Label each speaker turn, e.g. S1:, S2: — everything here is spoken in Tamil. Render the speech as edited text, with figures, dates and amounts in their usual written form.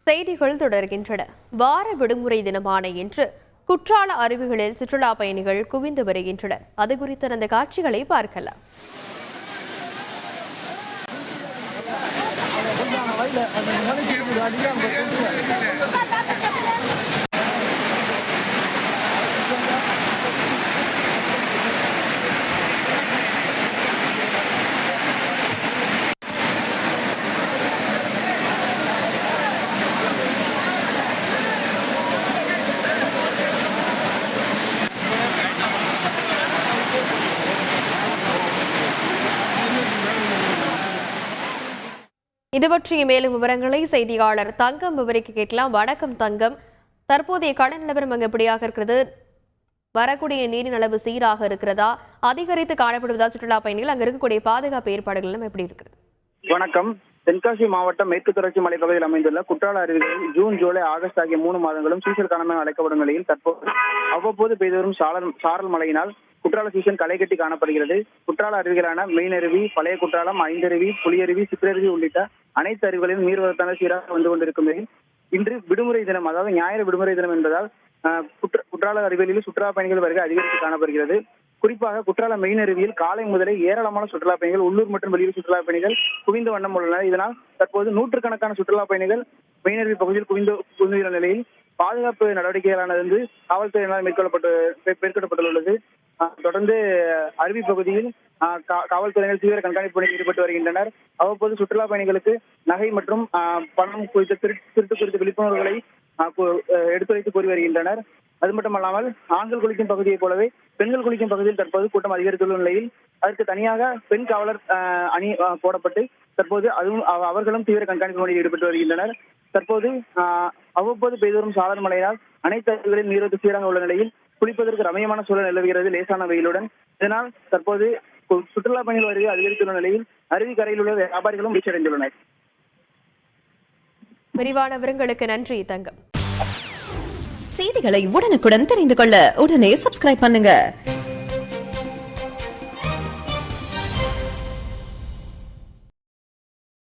S1: செய்திகள் தொடர்கின்றன. வார விடுமுறை தினமான இன்று குற்றால அருவிகளில் சுற்றுலா பயணிகள் குவிந்து வருகின்றனர். அது குறித்த அந்த காட்சிகளை பார்க்கலாம். இது பற்றிய மேலும் விவரங்களை செய்தியாளர் தங்கம் விவரிக்க கேட்கலாம். வணக்கம் தங்கம், தற்போதைய கடல் நிலவரம் அங்கு எப்படியாக இருக்கிறது? வரக்கூடிய நீரின் அளவு சீராக இருக்கிறதா? அதிகரித்து காணப்படுவதா? சுற்றுலா பயணிகள் அங்கு இருக்கக்கூடிய பாதுகாப்பு ஏற்பாடுகள் எல்லாம் எப்படி இருக்கிறது?
S2: வணக்கம். தென்காசி மாவட்டம் மேற்கு தொடர்ச்சி மலைப்பகுதியில் அமைந்துள்ள குற்றால அருவிகளில் ஜூன், ஜூலை, ஆகஸ்ட் ஆகிய 3 மாதங்களும் சீசன் காலமாக அழைக்கப்படும் நிலையில் தற்போது அவ்வப்போது பெய்து வரும் சாரல் மழையினால் குற்றால சீசன் களை கட்டி காணப்படுகிறது. குற்றால அருவிகளான மெயின் அருவி, பழைய குற்றாலம், ஐந்தருவி, புலியருவி, சிற்றருவி உள்ளிட்ட அனைத்து அருவிகளிலும் நீர்வரத்தான சீராக வந்து கொண்டிருக்கும் நிலையில் இன்று விடுமுறை தினம், அதாவது ஞாயிறு விடுமுறை தினம் என்பதால் குற்றால அருவிகளில் சுற்றுலா பயணிகள் வருகை அதிகரித்து காணப்படுகிறது. குறிப்பாக குற்றால மெயின் அருவியில் காலை முதலே ஏராளமான சுற்றுலா பயணிகள், உள்ளூர் மற்றும் வெளியூர் சுற்றுலா பயணிகள் குவிந்த வண்ணம் உள்ளனர். இதனால் தற்போது நூற்றுக்கணக்கான சுற்றுலா பயணிகள் மெயின் அருவி பகுதியில் குவிந்துள்ள நிலையில் பாதுகாப்பு நடவடிக்கைகளானது காவல்துறையினால் மேற்கொள்ளப்பட்டுள்ளது. தொடர்ந்து அருவி பகுதியில் காவல்துறையினர் தீவிர கண்காணிப்பு பணியில் ஈடுபட்டு வருகின்றனர். அவ்வப்போது சுற்றுலா பயணிகளுக்கு நகை மற்றும் பணம் குறித்த திருட்டு குறித்த விழிப்புணர்வுகளை எடுத்துரைத்து கூறி வருகின்றனர். அது மட்டுமல்லாமல் ஆண்கள் குளிக்கும் பகுதியை போலவே பெண்கள் குளிக்கும் பகுதியில் தற்போது கூட்டம் அதிகரித்துள்ள நிலையில் அதற்கு தனியாக பெண் காவலர் அணி போடப்பட்டு தற்போது அதுவும் அவர்களும் தீவிர கண்காணிப்பு பணியில் ஈடுபட்டு வருகின்றனர். தற்போது அவ்வப்போது பெய்து வரும் சாரல் மழையினால் அனைத்து அருவிகளில் நீர்வரத்து சீராக உள்ள நிலையில் குளிப்பதற்கு ரம்மியமான சூழல் நிலவுகிறது, லேசான வெயிலுடன். இதனால் தற்போது சுற்றுலா பயணிகள் வருகை அதிகரித்துள்ள நிலையில் அருவி கரையில் உள்ள வியாபாரிகளும் வீழ்ச்சியடைந்துள்ளனர்.
S1: விரிவான விவரங்களுக்கு நன்றி தங்கம்.
S3: செய்திகளை உடனுக்குடன் தெரிந்து கொள்ள உடனே சப்ஸ்கிரைப் பண்ணுங்க.